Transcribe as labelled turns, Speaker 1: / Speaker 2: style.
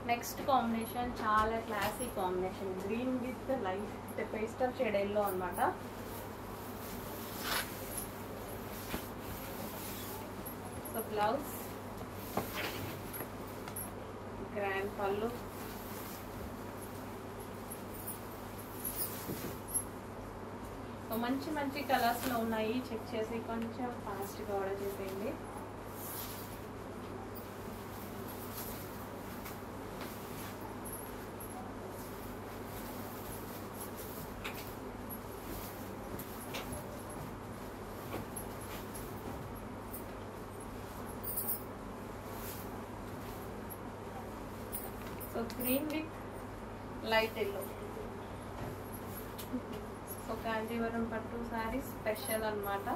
Speaker 1: Next combination చాలా classy combination, green with light pastel shade yellow అన్నమాట. So blouse, grand పళ్ళు, so మంచి మంచి కలర్స్ లో ఉన్నాయి. చెక్ చేసి కొంచెం ఫాస్ట్ గా ఆర్డర్ చేసేయండి. So green with light yellow. So Kanjeevaram పట్టు సారీ స్పెషల్ అన్నమాట.